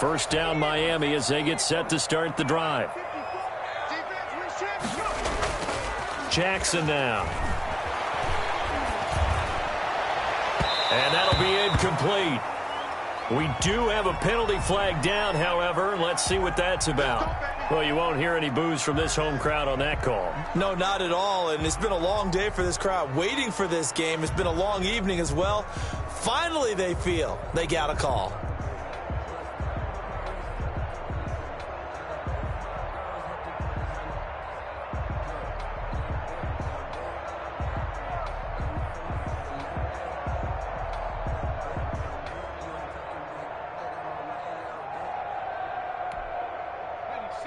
First down Miami as they get set to start the drive. Jackson now. And that'll be incomplete. We do have a penalty flag down, however. Let's see what that's about. Well, you won't hear any boos from this home crowd on that call. No, not at all. And it's been a long day for this crowd waiting for this game. It's been a long evening as well. Finally, they feel they got a call.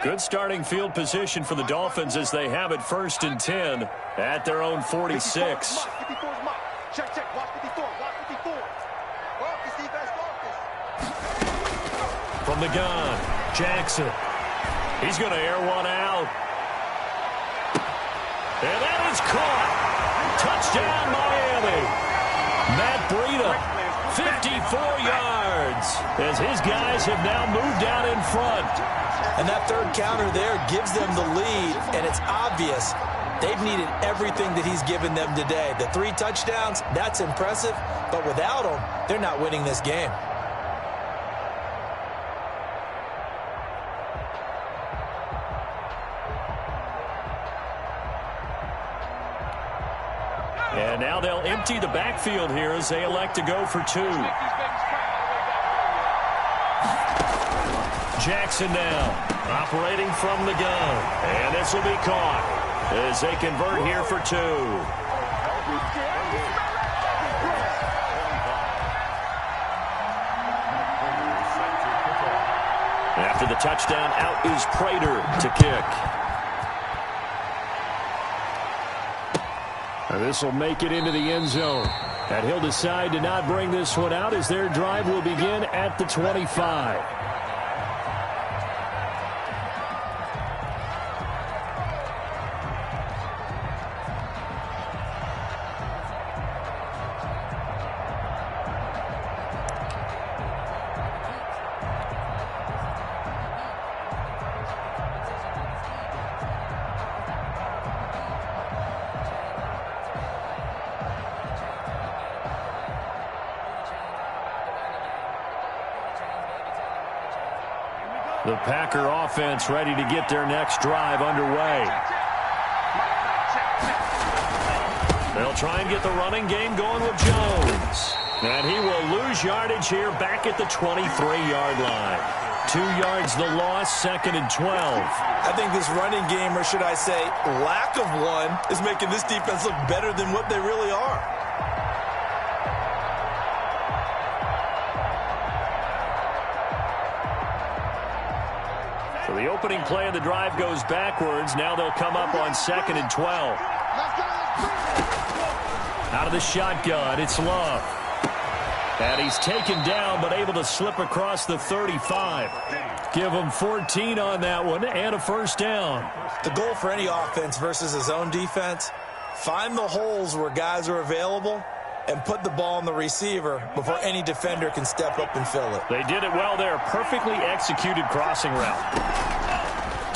Good starting field position for the Dolphins as they have it 1st and 10 at their own 46. From the gun, Jackson. He's going to air one out. And that is caught. Touchdown, Miami. Matt Breida, 54 yards as his guys have now moved out in front. And that third counter there gives them the lead, and it's obvious they've needed everything that he's given them today. The 3 touchdowns, that's impressive, but without them, they're not winning this game. And now they'll empty the backfield here as they elect to go for 2. Jackson now, operating from the gun. And this will be caught as they convert here for 2. After the touchdown, out is Prater to kick. And this will make it into the end zone. And he'll decide to not bring this one out as their drive will begin at the 25. The Packer offense ready to get their next drive underway. They'll try and get the running game going with Jones. And he will lose yardage here back at the 23-yard line. 2 yards the loss, 2nd and 12. I think this running game, or should I say lack of one, is making this defense look better than what they really are. So the opening play of the drive goes backwards. Now they'll come up on 2nd and 12. Out of the shotgun, it's Love. And he's taken down, but able to slip across the 35. Give him 14 on that one, and a first down. The goal for any offense versus his own defense, find the holes where guys are available and put the ball on the receiver before any defender can step up and fill it. They did it well there. Perfectly executed crossing route.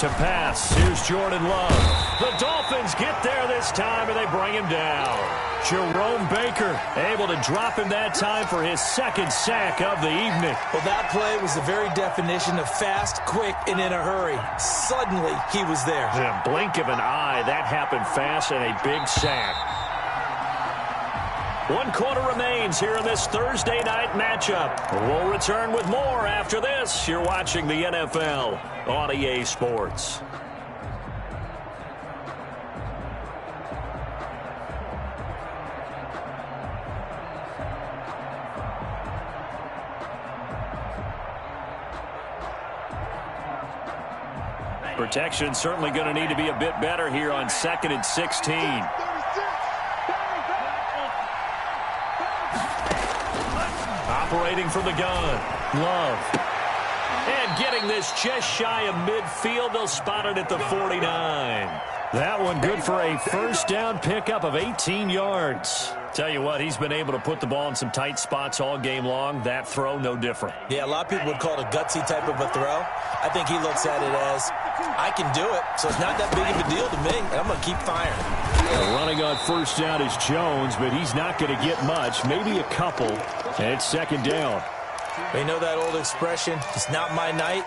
To pass, here's Jordan Love. The Dolphins get there this time, and they bring him down. Jerome Baker able to drop him that time for his 2nd sack of the evening. Well, that play was the very definition of fast, quick, and in a hurry. Suddenly, he was there. In a blink of an eye, that happened fast, and a big sack. 1 quarter remains here in this Thursday night matchup. We'll return with more after this. You're watching the NFL on EA Sports. Protection certainly going to need to be a bit better here on 2nd and 16. Operating from the gun, Love. And getting this just shy of midfield. They'll spot it at the 49. That one good for a first down pickup of 18 yards. Tell you what, he's been able to put the ball in some tight spots all game long. That throw, no different. Yeah, a lot of people would call it a gutsy type of a throw. I think he looks at it as, I can do it, so it's not that big of a deal to me, and I'm going to keep firing. Running on first down is Jones, but he's not going to get much, maybe a couple, and it's second down. You know that old expression, it's not my night?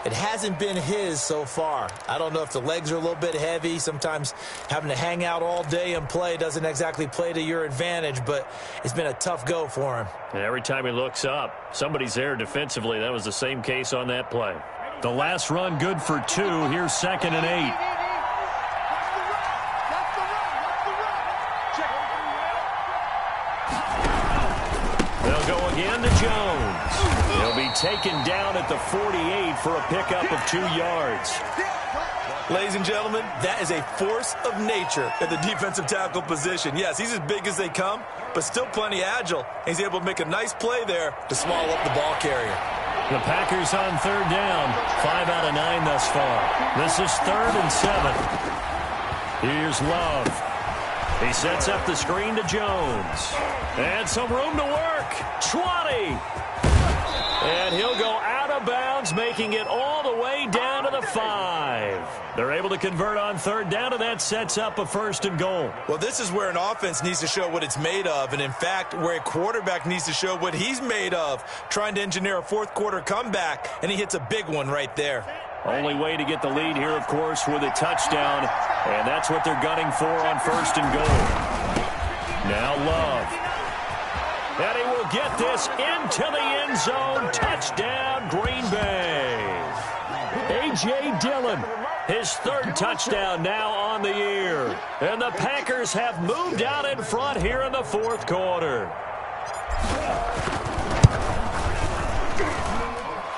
It hasn't been his so far. I don't know if the legs are a little bit heavy. Sometimes having to hang out all day and play doesn't exactly play to your advantage, but it's been a tough go for him. And every time he looks up, somebody's there defensively. That was the same case on that play. The last run good for 2. Here's 2nd and 8. They'll go again to Jones. He'll be taken down at the 48 for a pickup of 2 yards. Ladies and gentlemen, that is a force of nature at the defensive tackle position. Yes, he's as big as they come, but still plenty agile. He's able to make a nice play there to swallow up the ball carrier. The Packers on third down. 5 out of 9 thus far. This is 3rd and 7. Here's Love. He sets up the screen to Jones. And some room to work. 20. And he'll go out of bounds, making it all the way down to the 5. They're able to convert on third down, and that sets up a 1st and goal. Well, this is where an offense needs to show what it's made of, and in fact, where a quarterback needs to show what he's made of, trying to engineer a fourth-quarter comeback, and he hits a big one right there. Only way to get the lead here, of course, with a touchdown, and that's what they're gunning for on 1st and goal. Now Love. And he will get this into the end zone. Touchdown, Green Bay. A.J. Dillon, his 3rd touchdown now on the year. And the Packers have moved out in front here in the 4th quarter.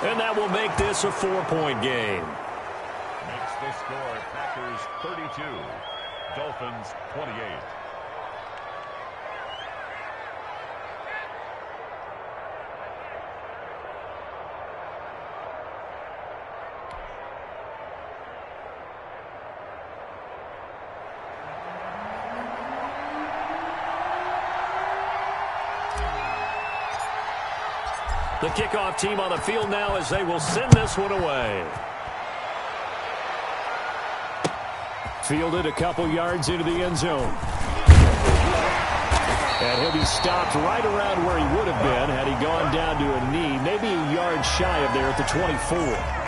And that will make this a 4-point game. Makes the score Packers 32, Dolphins 28. The kickoff team on the field now as they will send this one away. Fielded a couple yards into the end zone. And he'll be stopped right around where he would have been had he gone down to a knee, maybe a yard shy of there at the 24.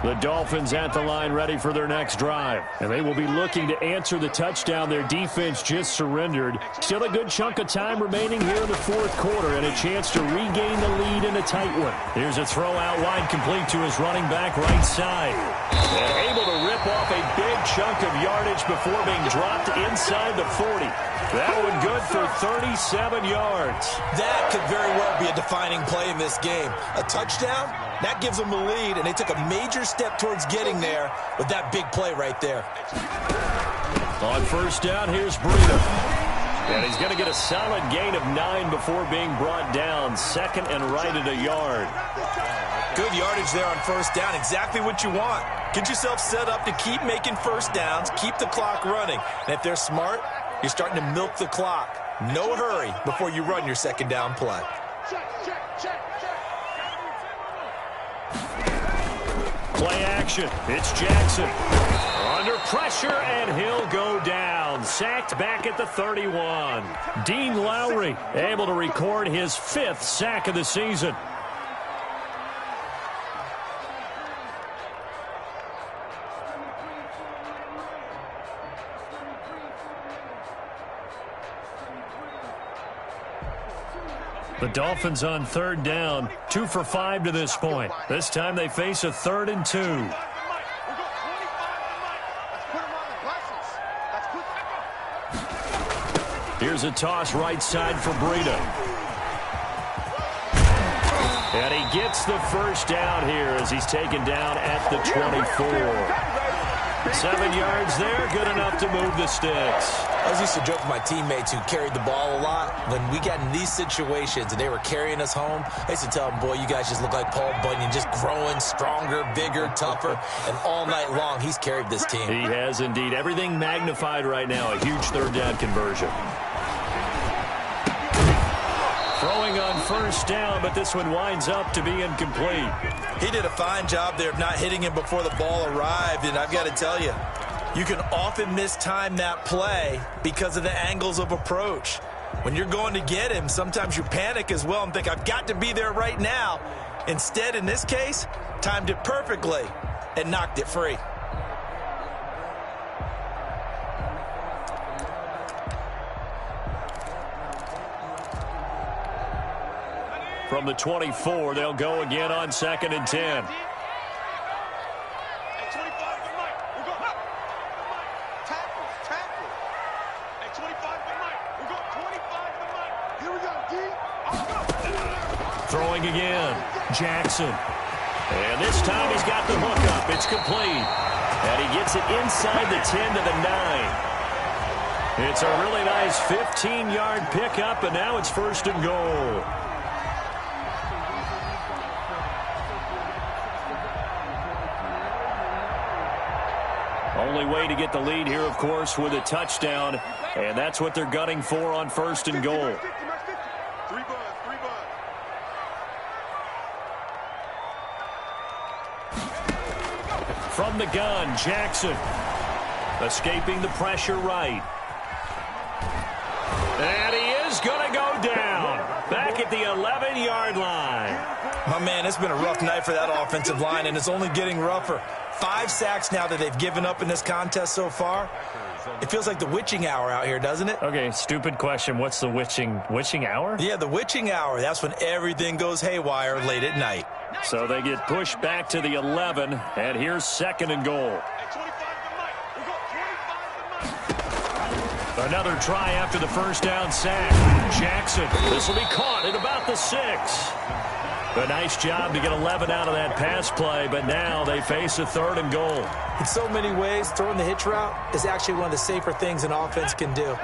The Dolphins at the line ready for their next drive. And they will be looking to answer the touchdown their defense just surrendered. Still a good chunk of time remaining here in the 4th quarter and a chance to regain the lead in a tight one. Here's a throw out wide complete to his running back right side. And able to rip off a big chunk of yardage before being dropped inside the 40. That one good for 37 yards. That could very well be a defining play in this game. A touchdown, that gives them the lead, and they took a major step towards getting there with that big play right there. On first down, here's Breida. And he's going to get a solid gain of 9 before being brought down. 2nd and right at a yard. Good yardage there on first down. Exactly what you want. Get yourself set up to keep making first downs, keep the clock running. And if they're smart, you're starting to milk the clock. No hurry before you run your second down play. Play action. It's Jackson. Under pressure, and he'll go down. Sacked back at the 31. Dean Lowry able to record his 5th sack of the season. The Dolphins on third down, 2 for 5 to this point. This time they face a 3rd and 2. Here's a toss right side for Breida. And he gets the first down here as he's taken down at the 24. 7 yards there, good enough to move the sticks. I was used to joke with my teammates who carried the ball a lot. When we got in these situations and they were carrying us home, I used to tell them, boy, you guys just look like Paul Bunyan, just growing stronger, bigger, tougher. And all night long, he's carried this team. He has indeed. Everything magnified right now. A huge third down conversion. Throwing on first down, but this one winds up to be incomplete. He did a fine job there of not hitting him before the ball arrived, and I've got to tell you, you can often mistime that play because of the angles of approach. When you're going to get him, sometimes you panic as well and think, I've got to be there right now. Instead, in this case, timed it perfectly and knocked it free. From the 24, they'll go again on 2nd and 10. Throwing again, Jackson. And this time he's got the hook up. It's complete. And he gets it inside the 10 to the 9. It's a really nice 15-yard pickup, and now it's 1st and goal. Only way to get the lead here, of course, with a touchdown. And that's what they're gunning for on 1st and goal. From the gun, Jackson. Escaping the pressure right. And he is going to go down. Back at the 11-yard line. My man, it's been a rough night for that offensive line, and it's only getting rougher. 5 sacks now that they've given up in this contest so far. It feels like the witching hour out here, doesn't it? Okay, stupid question. What's the witching hour? Yeah, the witching hour. That's when everything goes haywire late at night. So they get pushed back to the 11, and here's 2nd and goal. Another try after the first down sack. Jackson, this will be caught at about the 6. A nice job to get 11 out of that pass play, but now they face a 3rd and goal. In so many ways, throwing the hitch route is actually one of the safer things an offense can do.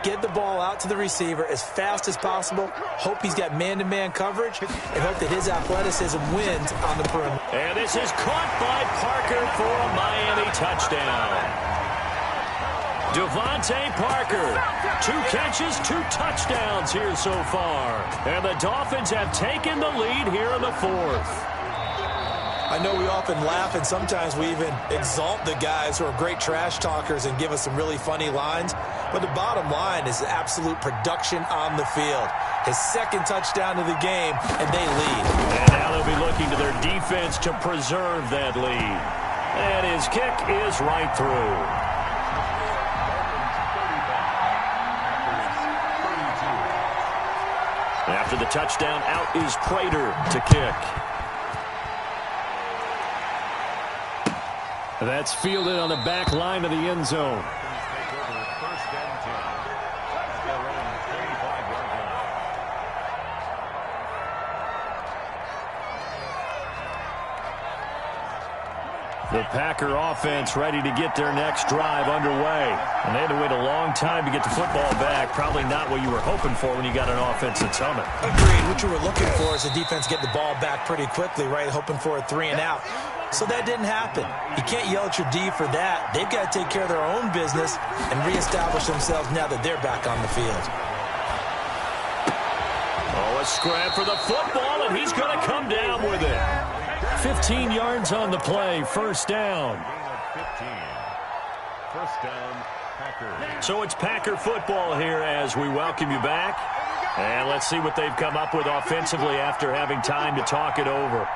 Get the ball out to the receiver as fast as possible, hope he's got man-to-man coverage, and hope that his athleticism wins on the perimeter. And this is caught by Parker for a Miami touchdown. Devontae Parker, 2 catches, 2 touchdowns here so far. And the Dolphins have taken the lead here in the 4th. I know we often laugh, and sometimes we even exalt the guys who are great trash talkers and give us some really funny lines. But the bottom line is absolute production on the field. His 2nd touchdown of the game, and they lead. And now they'll be looking to their defense to preserve that lead. And his kick is right through. After the touchdown, out is Prater to kick. That's fielded on the back line of the end zone. The Packer offense ready to get their next drive underway. And they had to wait a long time to get the football back. Probably not what you were hoping for when you got an offense that's humming. Agreed. What you were looking for is the defense get the ball back pretty quickly, right? Hoping for a 3 and out. So that didn't happen. You can't yell at your D for that. They've got to take care of their own business and reestablish themselves now that they're back on the field. Oh, a scrap for the football, and he's going to come down with it. 15 yards on the play, 1st down. First down, Packer. So it's Packer football here as we welcome you back. And let's see what they've come up with offensively after having time to talk it over.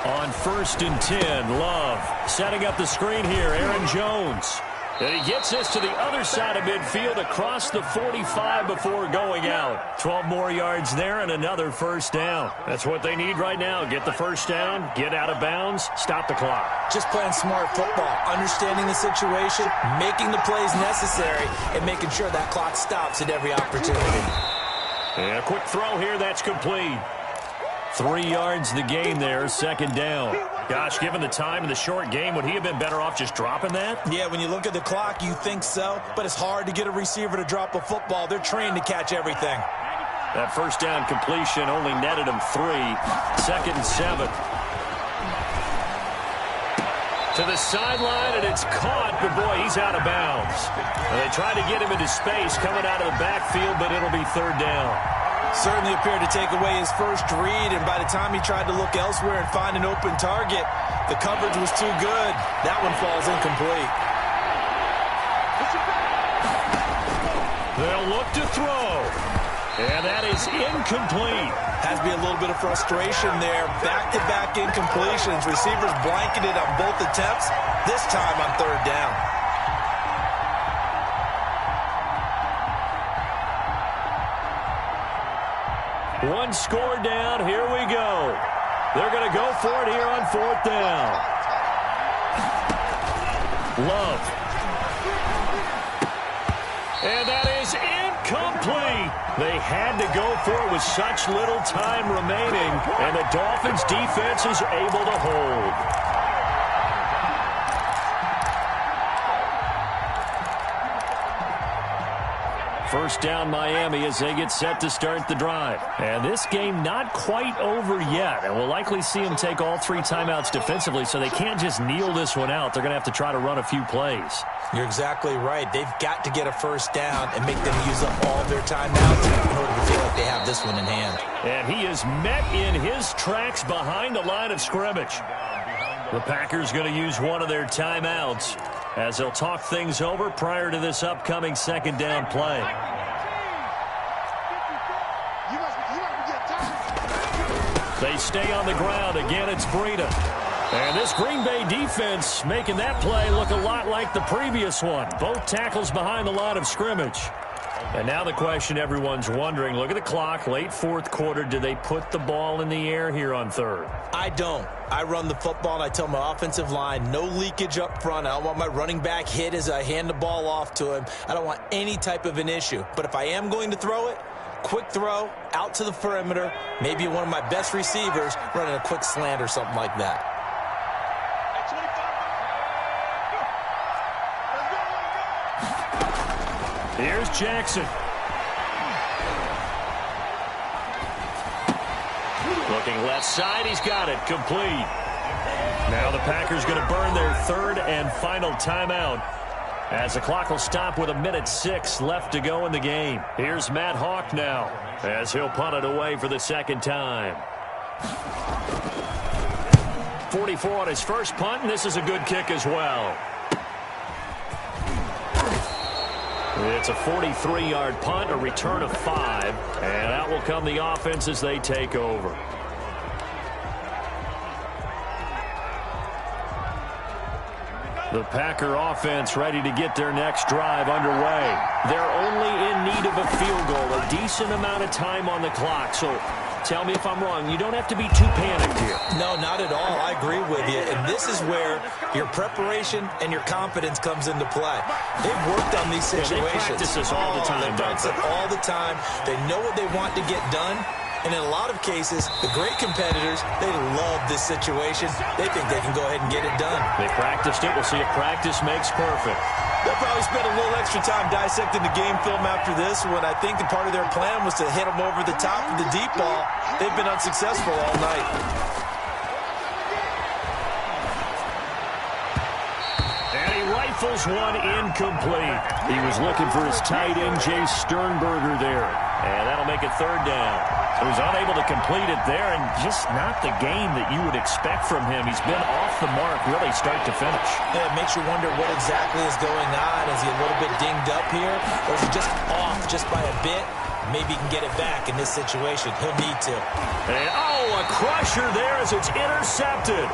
On 1st and 10, Love setting up the screen here, Aaron Jones. And he gets this to the other side of midfield across the 45 before going out. 12 more yards there and another 1st down. That's what they need right now. Get the 1st down, get out of bounds, stop the clock. Just playing smart football, understanding the situation, making the plays necessary, and making sure that clock stops at every opportunity. And a quick throw here, that's complete. 3 yards the gain there, second down. Gosh, given the time and the short game, would he have been better off just dropping that? Yeah, when you look at the clock, you think so, but it's hard to get a receiver to drop a football. They're trained to catch everything. That first down completion only netted him 3. 2nd and 7. To the sideline, and it's caught, but boy, he's out of bounds. And they tried to get him into space coming out of the backfield, but it'll be 3rd down. Certainly appeared to take away his first read, and by the time he tried to look elsewhere and find an open target, the coverage was too good. That one falls incomplete. They'll look to throw. And that is incomplete. Has to be a little bit of frustration there. Back-to-back incompletions. Receivers blanketed on both attempts, this time on 3rd down. One score down. Here we go. They're going to go for it here on 4th down. Love. And that is incomplete. They had to go for it with such little time remaining, and the Dolphins' defense is able to hold. First down Miami as they get set to start the drive. And this game not quite over yet. And we'll likely see them take all 3 timeouts defensively, so they can't just kneel this one out. They're going to have to try to run a few plays. You're exactly right. They've got to get a first down and make them use up all their timeouts in order to feel like they have this one in hand. And he is met in his tracks behind the line of scrimmage. The Packers going to use one of their timeouts as they'll talk things over prior to this upcoming 2nd down play. They stay on the ground. Again, it's Breida. And this Green Bay defense making that play look a lot like the previous one. Both tackles behind the line of scrimmage. And now the question everyone's wondering, look at the clock, late 4th quarter, do they put the ball in the air here on 3rd? I don't. I run the football, and I tell my offensive line, no leakage up front. I don't want my running back hit as I hand the ball off to him. I don't want any type of an issue. But if I am going to throw it, quick throw, out to the perimeter, maybe one of my best receivers running a quick slant or something like that. Here's Jackson. Looking left side, he's got it, complete. Now the Packers going to burn their 3rd and final timeout as the clock will stop with 1:06 left to go in the game. Here's Matt Hawk now as he'll punt it away for the 2nd time. 44 on his first punt, and this is a good kick as well. It's a 43-yard punt, a return of 5, and out will come the offense as they take over. The Packer offense ready to get their next drive underway. They're only in need of a field goal, a decent amount of time on the clock. So tell me if I'm wrong. You don't have to be too panicked here. No, not at all. I agree with you. And this is where your preparation and your confidence comes into play. They've worked on these situations. They practice this all the time. They practice it all the time. They know what they want to get done. And in a lot of cases, the great competitors, they love this situation. They think they can go ahead and get it done. They practiced it. We'll see if practice makes perfect. They'll probably spend a little extra time dissecting the game film after this one. I think the part of their plan was to hit them over the top of the deep ball. They've been unsuccessful all night. And he rifles one incomplete. He was looking for his tight end, Jay Sternberger there. And that'll make it 3rd down. He was unable to complete it there, and just not the game that you would expect from him. He's been off the mark really start to finish. Yeah, it makes you wonder what exactly is going on. Is he a little bit dinged up here, or is he just off just by a bit? Maybe he can get it back in this situation. He'll need to. And, oh, a crusher there as it's intercepted.